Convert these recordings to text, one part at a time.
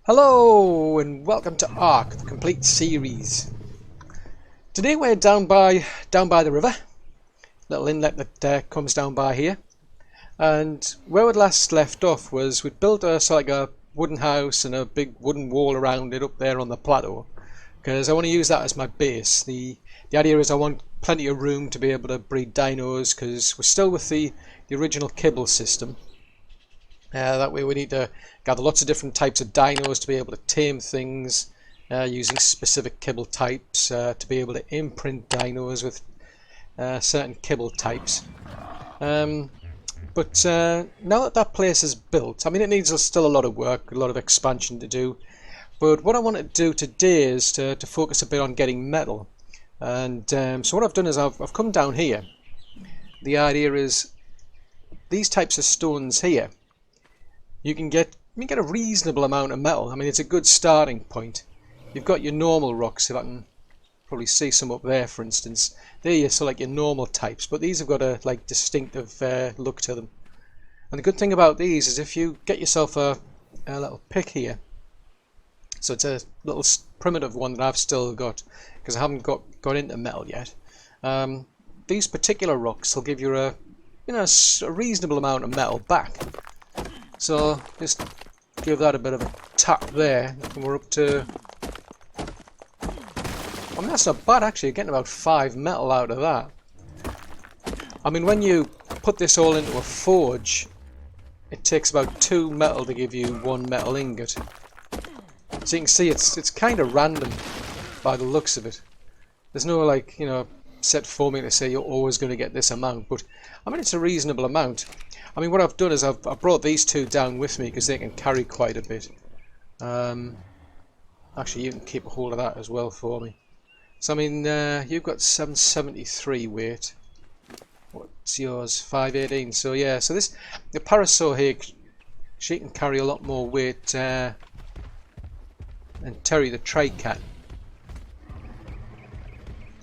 Hello and welcome to ARK, the complete series. Today we're down by the river, little inlet that comes down by here, and where we'd last left off was we'd built like a wooden house and a big wooden wall around it up there on the plateau, because I want to use that as my base. The idea is I want plenty of room to be able to breed dinos, because we're still with the original Kibble system. That way we need to gather lots of different types of dinos to be able to tame things using specific kibble types, to be able to imprint dinos with certain kibble types. But now that place is built, I mean it needs still a lot of work, a lot of expansion to do. But what I want to do today is to focus a bit on getting metal. And so what I've done is I've come down here. The idea is these types of stones here, you can get a reasonable amount of metal. I mean, it's a good starting point. You've got your normal rocks, if I can probably see some up there, for instance. They're like your normal types, but these have got a distinctive look to them. And the good thing about these is if you get yourself a little pick here, so it's a little primitive one that I've still got because I haven't got into metal yet. These particular rocks will give you a reasonable amount of metal back. So just give that a bit of a tap there, and we're up to, I mean that's not bad actually, you're getting about 5 metal out of that. I mean when you put this all into a forge, it takes about 2 metal to give you 1 metal ingot. So you can see it's kind of random by the looks of it. There's no set formula to say you're always going to get this amount, but I mean it's a reasonable amount. I mean what I've done is I've brought these two down with me because they can carry quite a bit. Actually you can keep a hold of that as well for me. So I mean you've got 773 weight. What's yours? 518. So yeah, so the parasaur here, she can carry a lot more weight than Terry the trike can.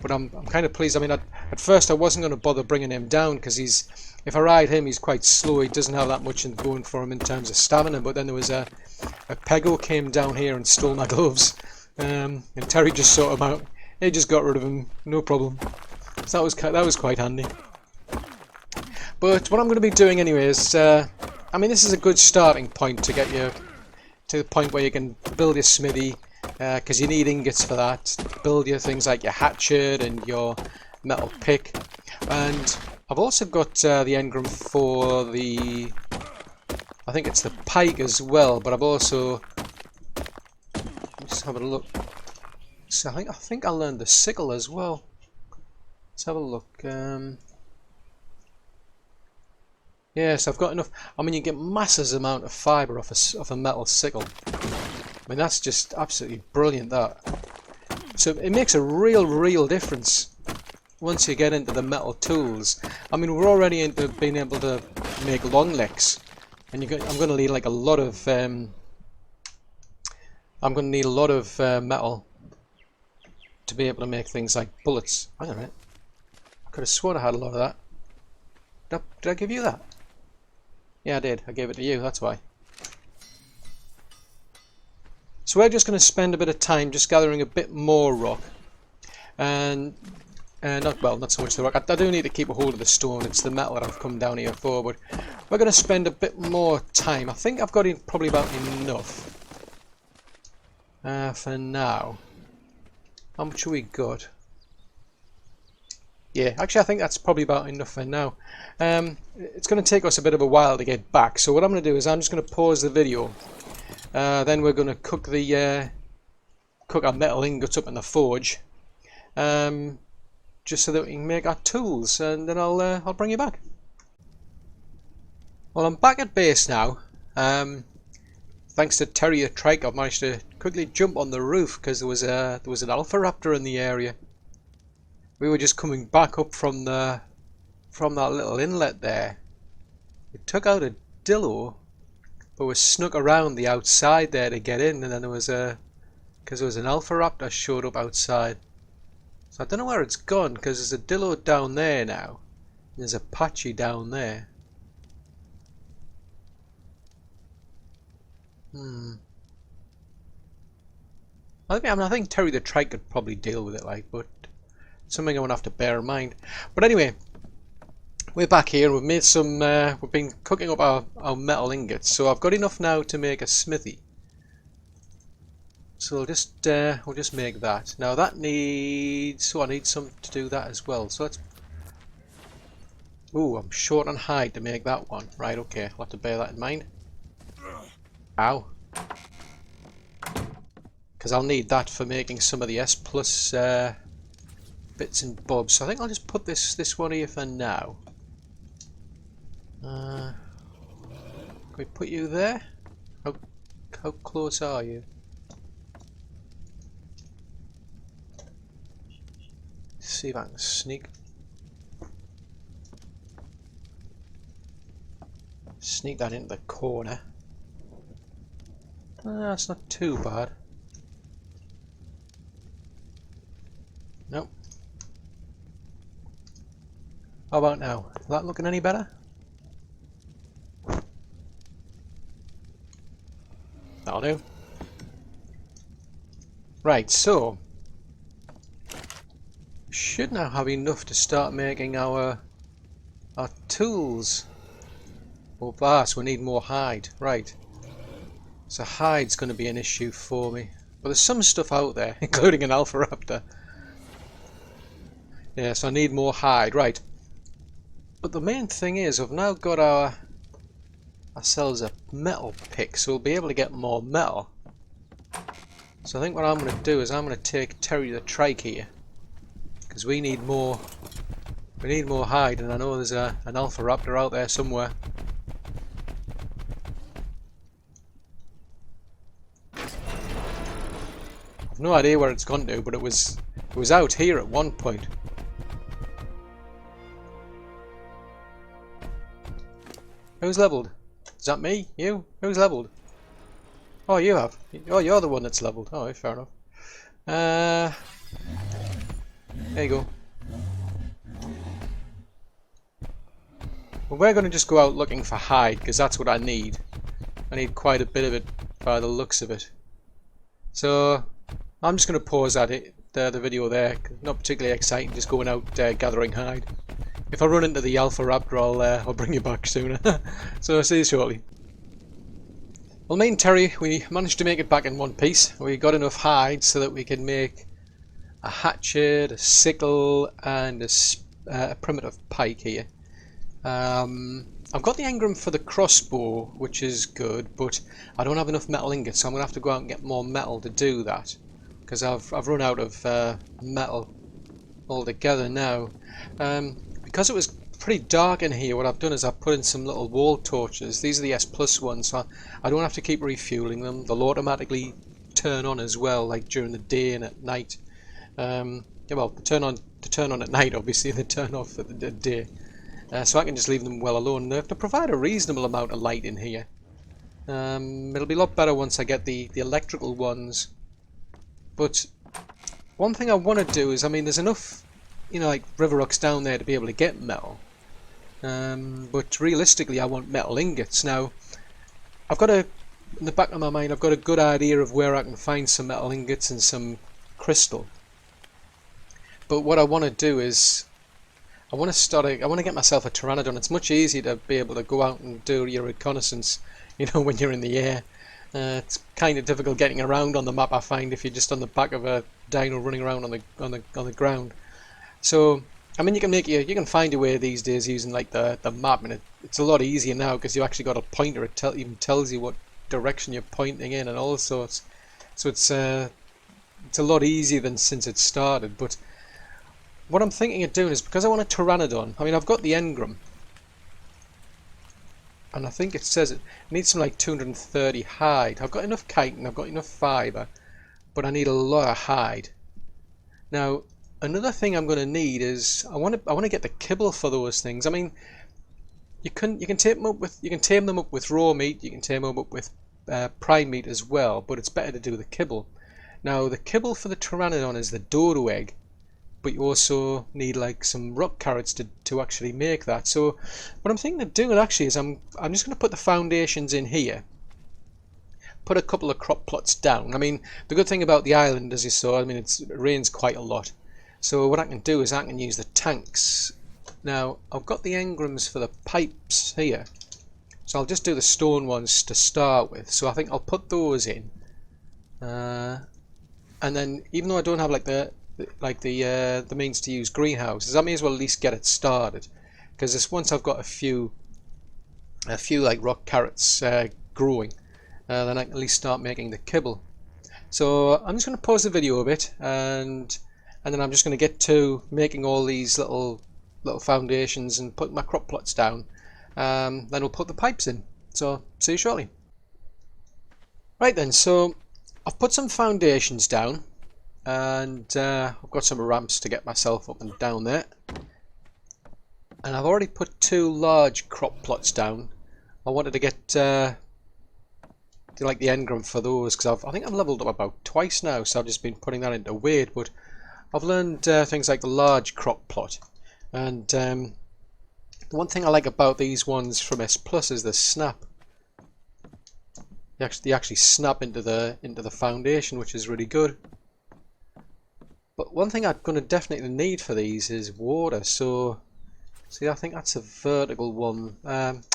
But I'm kind of pleased. I mean at first I wasn't going to bother bringing him down because if I ride him he's quite slow, he doesn't have that much going for him in terms of stamina. But then there was a pego came down here and stole my gloves, and Terry just sorted him out. He just got rid of him, no problem. So that was quite handy. But what I'm going to be doing anyway is, I mean this is a good starting point to get you to the point where you can build your smithy, because you need ingots for that. Build your things like your hatchet and your metal pick. And I've also got the engram for the, I think it's the pike as well, but I've also, just have a look. So I think I learned the sickle as well. Let's have a look. Yes, I've got enough. I mean, you get masses amount of fibre off a metal sickle. I mean, that's just absolutely brilliant, that. So it makes a real difference once you get into the metal tools. I mean, we're already into being able to make long necks, and I'm going to need like a lot of metal to be able to make things like bullets. Hang on a minute, I could have sworn I had a lot of that. Did I give you that? Yeah, I did. I gave it to you, that's why. So we're just going to spend a bit of time just gathering a bit more rock, and not so much the rock. I do need to keep a hold of the stone. It's the metal that I've come down here for, but we're going to spend a bit more time. I think I've got probably about enough for now. How much have we got? Yeah, actually I think that's probably about enough for now. It's going to take us a bit of a while to get back, so what I'm going to do is I'm just going to pause the video. Then we're going to cook our metal ingots up in the forge, just so that we can make our tools, and then I'll bring you back. Well, I'm back at base now. Thanks to Terry the trike, I've managed to quickly jump on the roof because there was an alpha raptor in the area. We were just coming back up from that little inlet there. We took out a dillo, but we snuck around the outside there to get in, and then because there was an alpha raptor showed up outside. So I don't know where it's gone, because there's a dillo down there now. And there's a patchy down there. I think Terry the Trike could probably deal with it, like, but it's something I'm gonna have to bear in mind. But anyway, we're back here. We've made some. We've been cooking up our metal ingots, so I've got enough now to make a smithy. So we'll just make that. Now that needs. So I need some to do that as well. So let's. Ooh, I'm short on hide to make that one. Right, okay. I'll have to bear that in mind. Ow. Because I'll need that for making some of the S plus bits and bobs. So I think I'll just put this one here for now. Can we put you there? How close are you? See if I can sneak that into the corner. That's not too bad. Nope. How about now? Is that looking any better? That'll do. Right, so should now have enough to start making our tools. Oh, vast, we need more hide. Right. So hide's going to be an issue for me. But there's some stuff out there, including an alpha raptor. Yeah, so I need more hide. Right. But the main thing is, we've now got ourselves a metal pick, so we'll be able to get more metal. So I think what I'm going to do is I'm going to take Terry the Trike here, because we need more hide, and I know there's an alpha raptor out there somewhere. I've no idea where it's gone to, but it was out here at one point. Who's leveled? Is that me? You? Who's leveled? Oh, you have. Oh, you're the one that's leveled. Oh, fair enough. There you go. Well, we're going to just go out looking for hide, because that's what I need. I need quite a bit of it by the looks of it. So I'm just going to pause the video there. Not particularly exciting, just going out gathering hide. If I run into the alpha raptor, I'll bring you back sooner. So I'll see you shortly. Well, me and Terry, we managed to make it back in one piece. We got enough hide so that we can make a hatchet, a sickle, and a primitive pike here. I've got the engram for the crossbow, which is good, but I don't have enough metal ingots, so I'm going to have to go out and get more metal to do that. Because I've run out of metal altogether now. Because it was pretty dark in here, what I've done is I've put in some little wall torches. These are the S plus ones, so I don't have to keep refueling them. They'll automatically turn on as well, like during the day and at night. Yeah, well, to turn on at night, obviously, they turn off at the day. So I can just leave them well alone. They have to provide a reasonable amount of light in here. It'll be a lot better once I get the electrical ones. But one thing I want to do is, I mean, there's enough, you know, like river rocks down there to be able to get metal. But realistically, I want metal ingots. Now, in the back of my mind, I've got a good idea of where I can find some metal ingots and some crystal. But what I want to do is, I want to get myself a pteranodon. It's much easier to be able to go out and do your reconnaissance, you know, when you're in the air. It's kind of difficult getting around on the map, I find, if you're just on the back of a dino running around on the ground. So, I mean, you can find your way these days using like the map, and it's a lot easier now because you actually got a pointer. It even tells you what direction you're pointing in and all sorts. So it's a lot easier than since it started. But what I'm thinking of doing is, because I want a pteranodon. I mean, I've got the engram, and I think it says it needs some like 230 hide. I've got enough chitin, I've got enough fibre, but I need a lot of hide. Now, another thing I'm going to need is I want to get the kibble for those things. I mean, you can tame them up with raw meat. You can tame them up with prime meat as well, but it's better to do the kibble. Now, the kibble for the pteranodon is the dodo egg, but you also need like some rock carrots to actually make that. So what I'm thinking of doing actually is I'm just going to put the foundations in here, put a couple of crop plots down. I mean, the good thing about the island, as you saw, I mean, it rains quite a lot. So what I can do is I can use the tanks. Now, I've got the engrams for the pipes here. So I'll just do the stone ones to start with. So I think I'll put those in. And then, even though I don't have like the means to use greenhouses, I may as well at least get it started. Because once I've got a few like rock carrots growing, then I can at least start making the kibble. So I'm just going to pause the video a bit, and then I'm just going to get to making all these little foundations and put my crop plots down. Then we'll put the pipes in. So see you shortly. Right then, so I've put some foundations down, and I've got some ramps to get myself up and down there. And I've already put 2 large crop plots down. I wanted to get like the engram for those, because I think I've leveled up about twice now, so I've just been putting that into weight. But I've learned things like the large crop plot, and the one thing I like about these ones from S Plus is the snap. They actually snap into the foundation, which is really good. But one thing I'm going to definitely need for these is water. So see, I think that's a vertical one.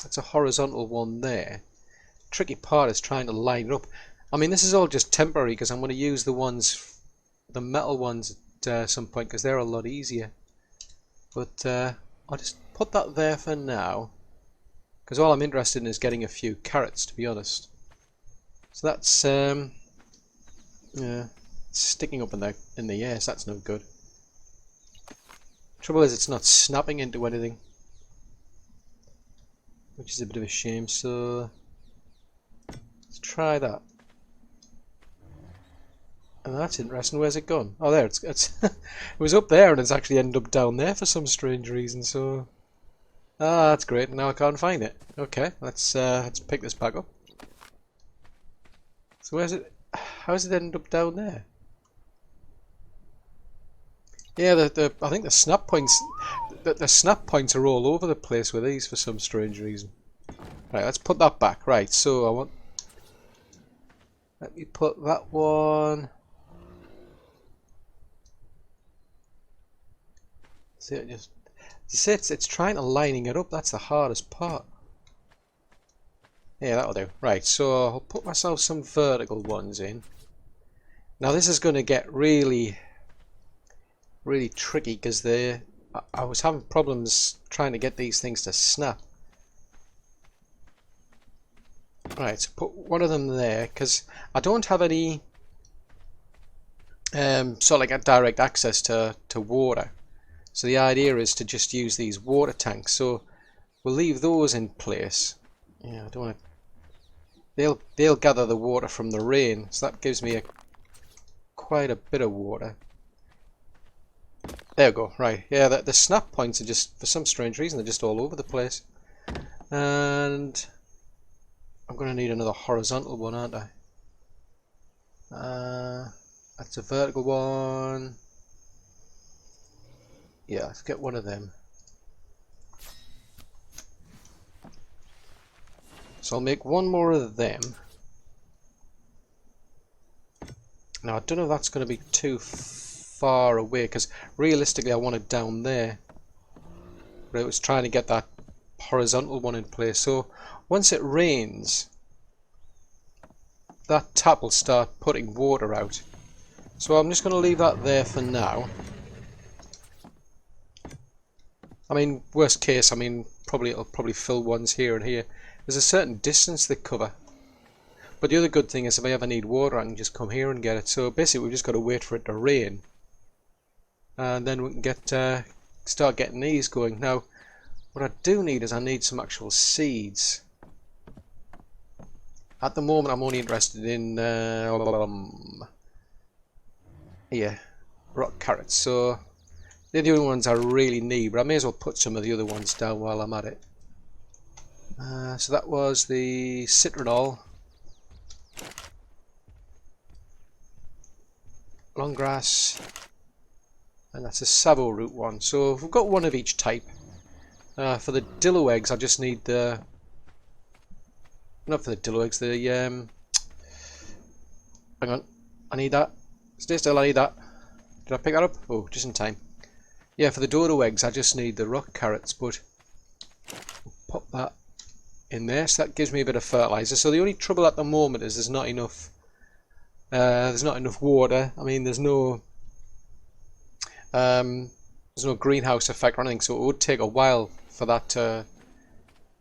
It's a horizontal one there. Tricky part is trying to line it up. I mean, this is all just temporary because I'm going to use the metal ones at some point, because they're a lot easier. But I'll just put that there for now, because all I'm interested in is getting a few carrots, to be honest. So that's yeah, sticking up in the air, so that's no good. Trouble is, it's not snapping into anything, which is a bit of a shame. So let's try that. And that's interesting. Where's it gone? Oh, there. It's it was up there, and it's actually ended up down there for some strange reason. So that's great. Now I can't find it. Okay, let's pick this back up. So where's it? How does it end up down there? Yeah, I think the snap points, the snap points are all over the place with these for some strange reason. Right, let's put that back. Right, so let me put that one. See, it's trying to lining it up. That's the hardest part. Yeah, that'll do. Right, so I'll put myself some vertical ones in. Now this is going to get really tricky, because I was having problems trying to get these things to snap. Right, so put one of them there, because I don't have any sort of like a direct access to water. So the idea is to just use these water tanks. So we'll leave those in place. Yeah, I don't want to. They'll gather the water from the rain, so that gives me quite a bit of water. There we go. Right, yeah, the snap points are just, for some strange reason, they're just all over the place. And I'm going to need another horizontal one, aren't I? That's a vertical one. Yeah, let's get one of them. So I'll make one more of them. Now I don't know if that's going to be too far away, because realistically I want it down there. But I was trying to get that horizontal one in place. So once it rains, that tap will start putting water out. So I'm just going to leave that there for now. I mean, worst case, I mean, it'll probably fill ones here and here. There's a certain distance they cover. But the other good thing is, if I ever need water, I can just come here and get it. So basically, we've just got to wait for it to rain, and then we can get start getting these going. Now, what I do need is I need some actual seeds. At the moment, I'm only interested in rock carrots. So they're the only ones I really need, but I may as well put some of the other ones down while I'm at it. So that was the citronal, long grass, and that's a savo root one. So we've got one of each type. For the dillo eggs, I just need the, not for the dillo eggs, the Hang on. I need that. Stay still, I need that. Did I pick that up? Oh, just in time. Yeah, for the dodo eggs, I just need the rock carrots, but we'll pop that in there. So that gives me a bit of fertiliser. So the only trouble at the moment is there's not enough water. I mean, there's no greenhouse effect or anything, so it would take a while for that to,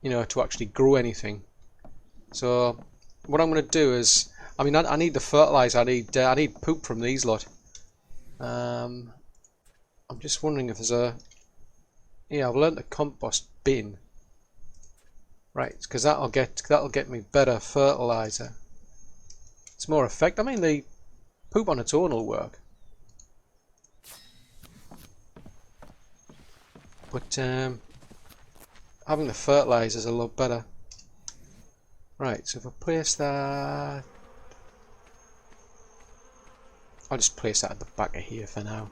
to actually grow anything. So what I'm going to do is, I mean, I need the fertiliser. I need poop from these lot. I'm just wondering if there's a... Yeah, I've learned the compost bin. Right, because that'll get me better fertiliser. It's more effective. I mean, the poop on its own will work. But having the fertiliser is a lot better. Right, so if I place that... I'll just place that at the back of here for now.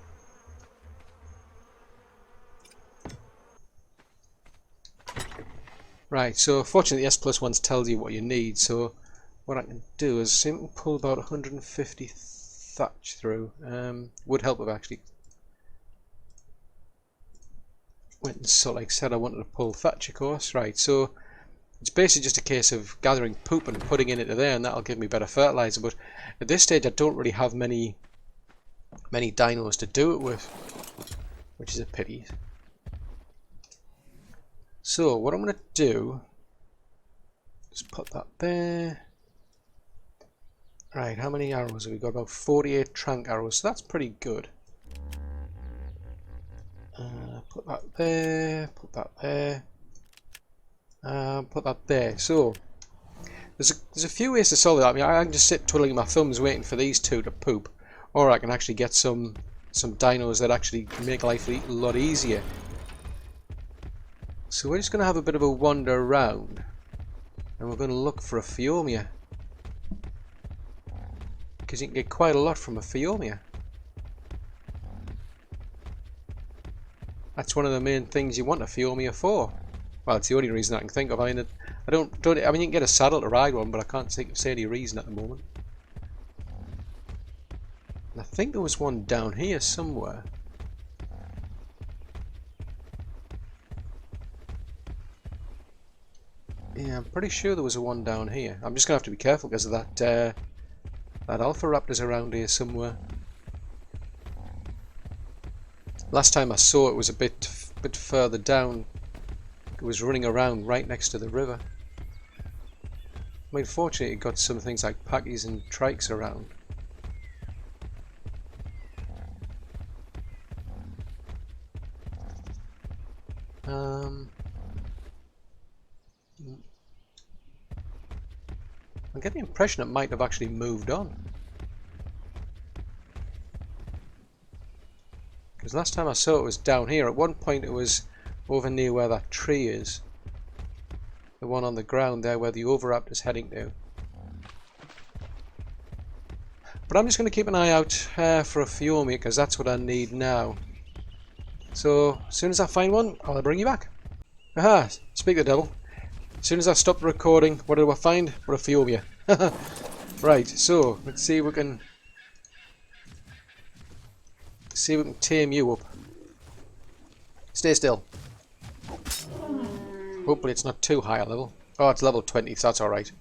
Right, so fortunately the S+1 tells you what you need, so what I can do is see if I can pull about 150 thatch through. Would help if I actually went and saw, like I said, I wanted to pull thatch, of course. Right, so it's basically just a case of gathering poop and putting it into there, and that'll give me better fertiliser. But at this stage I don't really have many dinos to do it with, which is a pity. So what I'm going to do is put that there. Right, how many arrows have we got? About 48 trank arrows, so that's pretty good. Put that there, put that there, put that there. So there's a few ways to solve it. I mean, I can just sit twiddling my thumbs waiting for these two to poop, or I can actually get some dinos that actually make life a lot easier. So we're just going to have a bit of a wander around, and we're going to look for a phiomia, because you can get quite a lot from a phiomia. That's one of the main things you want a phiomia for. Well, it's the only reason I can think of. I mean, I mean, you can get a saddle to ride one, but I can't think of any reason at the moment. And I think there was one down here somewhere. Yeah, I'm pretty sure there was a one down here. I'm just gonna have to be careful because of that alpha raptor's around here somewhere. Last time I saw it was a bit further down. It was running around right next to the river. I mean, fortunately it got some things like packies and trikes around. I get the impression it might have actually moved on. Because last time I saw it was down here. At one point it was over near where that tree is. The one on the ground there where the overraptor's heading to. But I'm just going to keep an eye out for a phiomia because that's what I need now. So as soon as I find one, I'll bring you back. Aha! Speak the devil. As soon as I stop the recording, what do I find? What a phiomia. Right, so let's see if we can tame you up. Stay still. Hopefully it's not too high a level. Oh, it's level 20, so that's alright.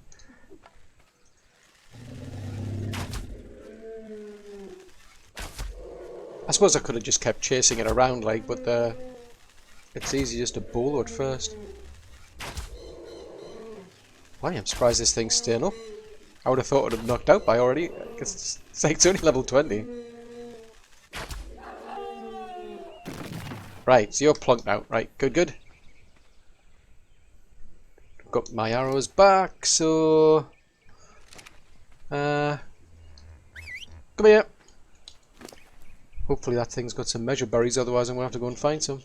I suppose I could have just kept chasing it around, like, but it's easy just to bolo it first. Why, I'm surprised this thing's staying up. I would have thought it would have knocked out by already, because it's like it's only level 20. Right, so you're plunked out. Right, good. Got my arrows back, so... come here. Hopefully that thing's got some measure berries, otherwise I'm going to have to go and find some.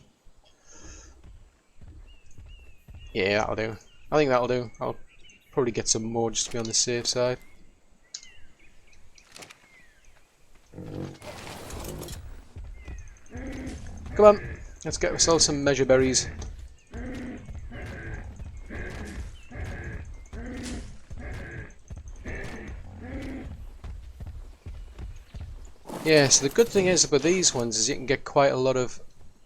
Yeah, that'll do. I think that'll do. I'll probably get some more just to be on the safe side. Come on, let's get ourselves some measure berries. Yeah, so the good thing is about these ones is you can get quite a lot of...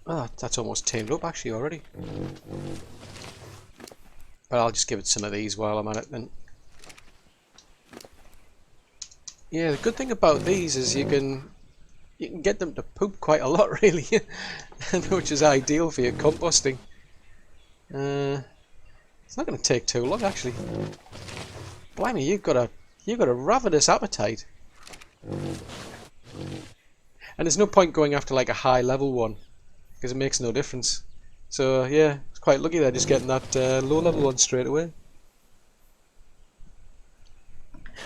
Oh, that's almost tamed up actually already. But I'll just give it some of these while I'm at it then. Yeah, the good thing about these is you can get them to poop quite a lot really, which is ideal for your composting. It's not going to take too long actually. Blimey, you've got a ravenous appetite. And there's no point going after like a high level one because it makes no difference. So yeah, it's quite lucky they're just getting that low level one straight away.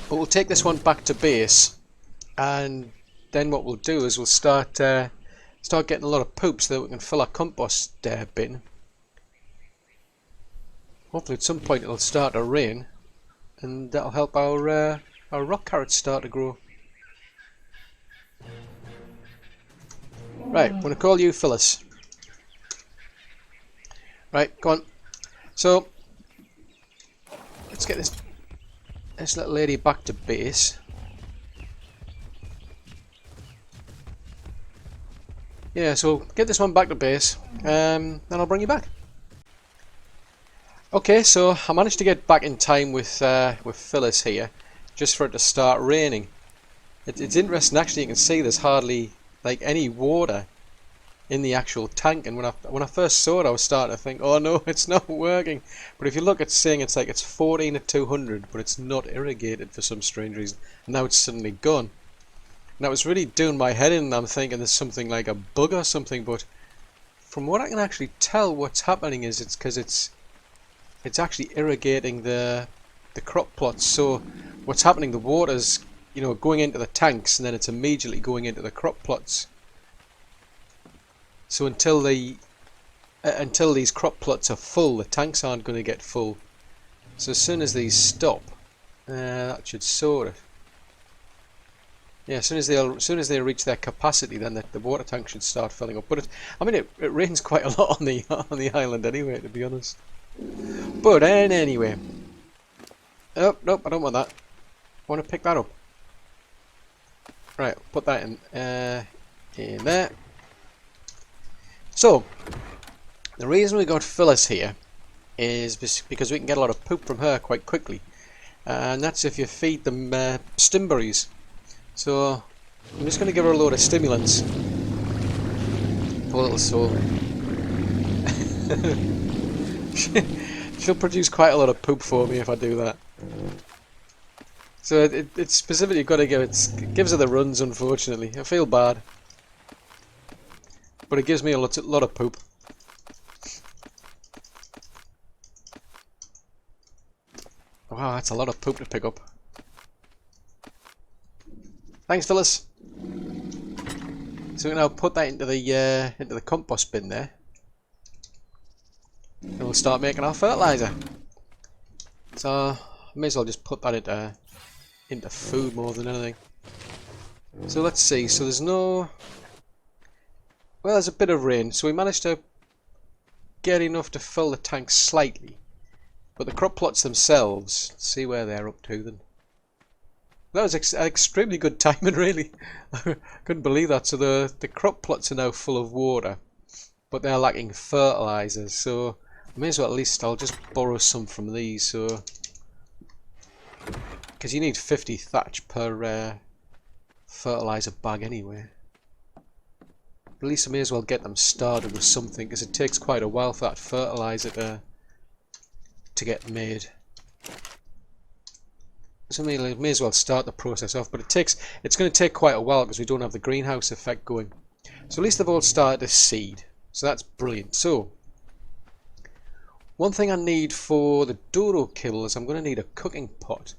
But we'll take this one back to base, and then what we'll do is we'll start getting a lot of poop so that we can fill our compost bin. Hopefully at some point it'll start to rain, and that'll help our rock carrots start to grow. Right, I'm going to call you Phyllis. Right, go on. So let's get this little lady back to base. Yeah, so get this one back to base, then I'll bring you back. Okay, so I managed to get back in time with Phyllis here, just for it to start raining. It's interesting actually. You can see there's hardly like any water in the actual tank, and when I first saw it, I was starting to think, oh no, it's not working. But if you look, it's saying it's 14 at 200, but it's not irrigated for some strange reason. And now it's suddenly gone. And that was really doing my head in, and I'm thinking there's something like a bug or something. But from what I can actually tell, what's happening is it's because it's actually irrigating the crop plots. So what's happening? The water's going into the tanks, and then it's immediately going into the crop plots. So until these crop plots are full, the tanks aren't going to get full. So as soon as these stop, that should sort it. Yeah, as soon as they reach their capacity, then the water tank should start filling up. But it rains quite a lot on the island anyway, to be honest. But anyway, oh nope, I don't want that. I want to pick that up. Right, put that in there. So the reason we got Phyllis here is because we can get a lot of poop from her quite quickly, and that's if you feed them stimberries. So I'm just going to give her a load of stimulants. Poor little soul. She'll produce quite a lot of poop for me if I do that. So it's specifically got to it gives her the runs, unfortunately. I feel bad, but it gives me a lot of poop. Wow, that's a lot of poop to pick up. Thanks, Phyllis. So we're going to put that into the compost bin there, and we'll start making our fertiliser. So I may as well just put that into food more than anything. So let's see. So there's there's a bit of rain, so we managed to get enough to fill the tank slightly. But the crop plots themselves, let's see where they're up to then. That was extremely good timing, really. I couldn't believe that. So the crop plots are now full of water, but they're lacking fertilizers. So I may as well I'll just borrow some from these. So because you need 50 thatch per fertilizer bag anyway. At least I may as well get them started with something, because it takes quite a while for that fertilizer to get made. So I may as well start the process off, but it's going to take quite a while because we don't have the greenhouse effect going. So at least they've all started to seed, so that's brilliant. So one thing I need for the dodo kibble is I'm going to need a cooking pot.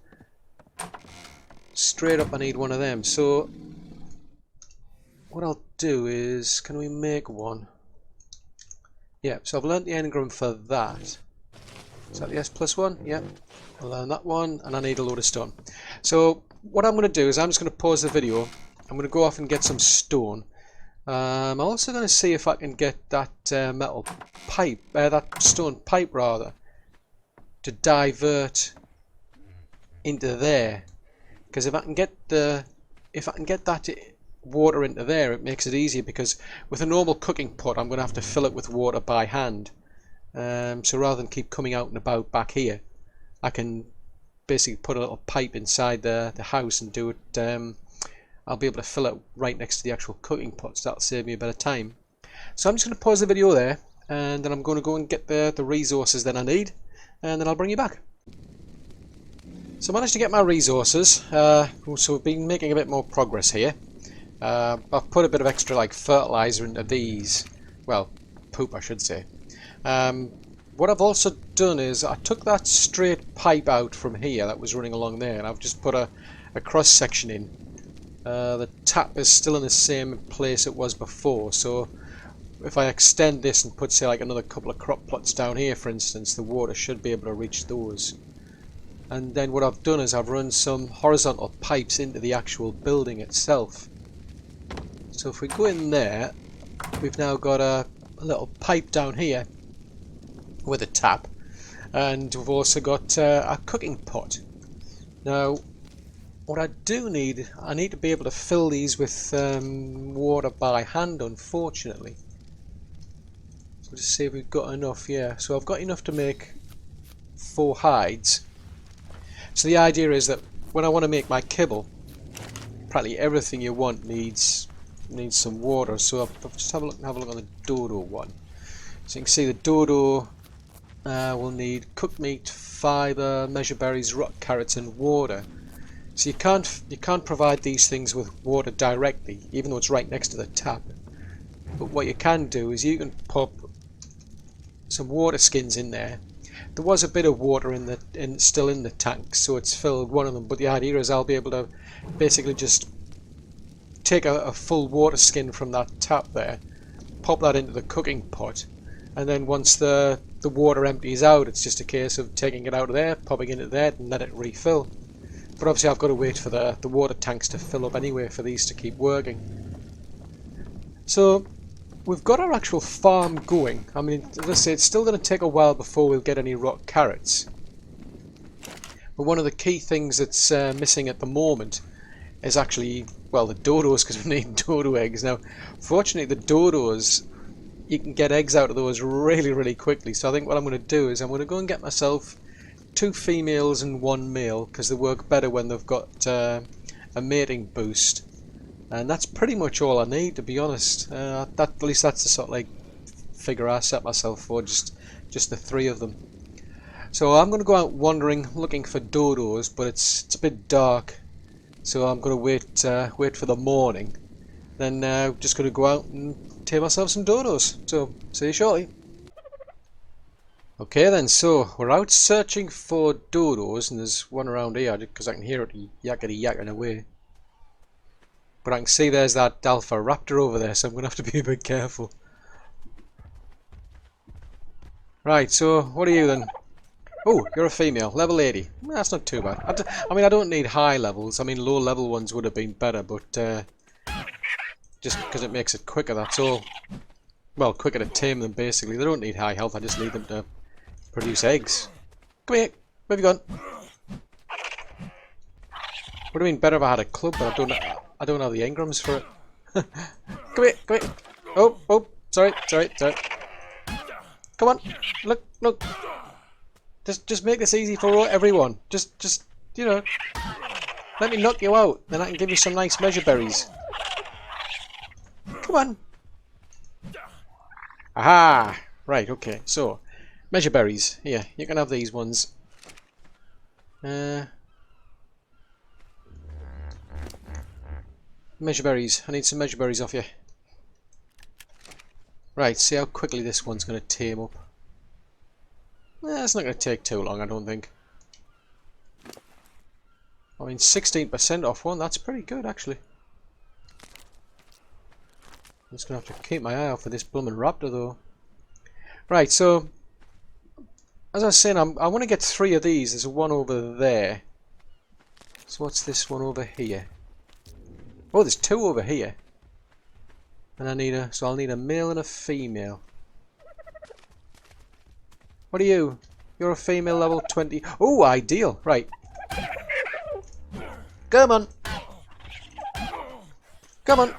Straight up I need one of them. So what I'll do is, can we make one? Yeah, so I've learnt the engram for that. Is that the S+1? Yeah, I'll learn that one, and I need a load of stone. So what I'm going to do is I'm just going to pause the video. I'm going to go off and get some stone. I'm also going to see if I can get that metal pipe, that stone pipe rather, to divert into there. Because if I can get that water into there, it makes it easier, because with a normal cooking pot I'm going to have to fill it with water by hand. So rather than keep coming out and about back here, I can basically put a little pipe inside the house and do it. I'll be able to fill it right next to the actual cooking pot, so that'll save me a bit of time. So I'm just going to pause the video there, and then I'm going to go and get the resources that I need, and then I'll bring you back. So I managed to get my resources, so we've been making a bit more progress here. I've put a bit of extra like fertiliser into these, well, poop I should say. What I've also done is I took that straight pipe out from here that was running along there, and I've just put a cross section in. The tap is still in the same place it was before, so if I extend this and put, say, like another couple of crop plots down here, for instance, the water should be able to reach those. And then what I've done is I've run some horizontal pipes into the actual building itself. So if we go in there, we've now got a little pipe down here with a tap, and we've also got a cooking pot. Now what I do need, I need to be able to fill these with water by hand, unfortunately. So just see if we've got enough. Yeah, so I've got enough to make 4 hides. So the idea is that when I want to make my kibble, practically everything you want needs some water. So I'll just have a look on the dodo one. So you can see the dodo will need cooked meat, fibre, measure berries, rock carrots and water. So you can't provide these things with water directly, even though it's right next to the tap. But what you can do is you can pop some water skins in there. There was a bit of water still in the tank, so it's filled one of them. But the idea is I'll be able to basically just take a full water skin from that tap there, pop that into the cooking pot, and then once the water empties out, it's just a case of taking it out of there, popping it into there, and let it refill. But obviously I've got to wait for the water tanks to fill up anyway for these to keep working. So we've got our actual farm going. I mean, as I say, it's still going to take a while before we'll get any rock carrots. But one of the key things that's missing at the moment is actually, well, the dodos, because we need dodo eggs. Now, fortunately, the dodos, you can get eggs out of those really, really quickly. So I think what I'm going to do is I'm going to go and get myself 2 females and 1 male, because they work better when they've got a mating boost. And that's pretty much all I need, to be honest. At least that's the sort of like figure I set myself for, just the 3 of them. So I'm going to go out wandering looking for dodos, but it's a bit dark, so I'm going to wait for the morning. Then just going to go out and tame myself some dodos. So see you shortly. Okay then, so we're out searching for dodos, and there's one around here because I can hear it yakety yakking away. But I can see there's that alpha raptor over there, so I'm going to have to be a bit careful. Right, so what are you then? Oh, you're a female, level 80. Well, that's not too bad. I mean, I don't need high levels. I mean, low level ones would have been better, but just because it makes it quicker, that's all. Well, quicker to tame them, basically. They don't need high health, I just need them to produce eggs. Come here, where have you gone? Would have been better if I had a club, but I don't have the engrams for it. Come here. Oh, sorry. Come on, look. Just make this easy for everyone. Just you know, let me knock you out, then I can give you some nice measure berries. Come on. Aha! Right, okay, so measure berries. Here, you can have these ones. Measure berries. I need some measure berries off you. Right, see how quickly this one's going to tame up. It's not going to take too long, I don't think. I mean, 16% off one, that's pretty good, actually. I'm just going to have to keep my eye out for this blooming raptor, though. Right, so as I was saying, I want to get 3 of these. There's one over there. So what's this one over here? Oh, there's 2 over here. And I'll need a male and a female. What are you? You're a female level 20. Oh, ideal. Right. Come on. Come on.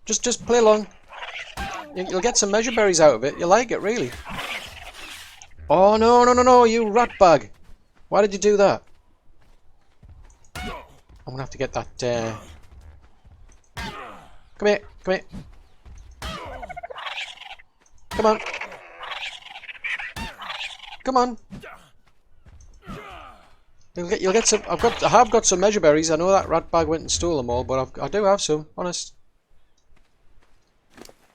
Just play along. You'll get some measure berries out of it. You'll like it, really. Oh, no, no, no, no, you rat bag. Why did you do that? I'm going to have to get that... Come here, come here. Come on. Come on. You'll get some. I have got some measure berries. I know that rat bag went and stole them all, but I do have some. Honest.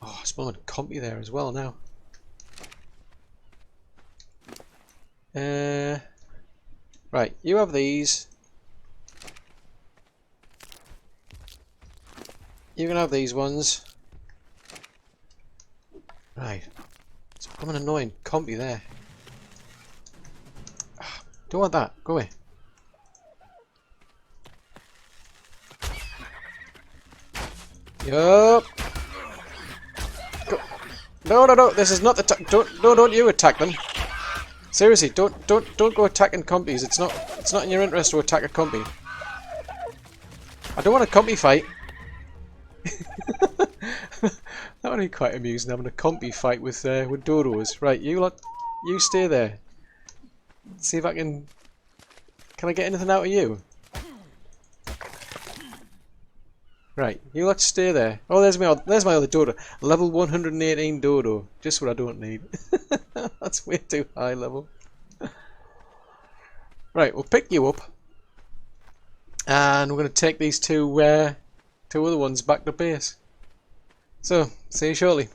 Oh, I smell a compy there as well now. Right, you have these. You can have these ones. Right. It's becoming annoying. Compy there. Don't want that. Go away. Yup. Go. No, no, no. This is not the don't you attack them. Seriously, don't go attacking compies. It's not in your interest to attack a compy. I don't want a compy fight. That would be quite amusing, having a compy fight with dodos. Right, you stay there. See if I can I get anything out of you? Right, you lot stay there. Oh, there's my other dodo. Level 118 dodo. Just what I don't need. That's way too high level. Right, we'll pick you up. And we're going to take these two other ones back to base. So, see you shortly.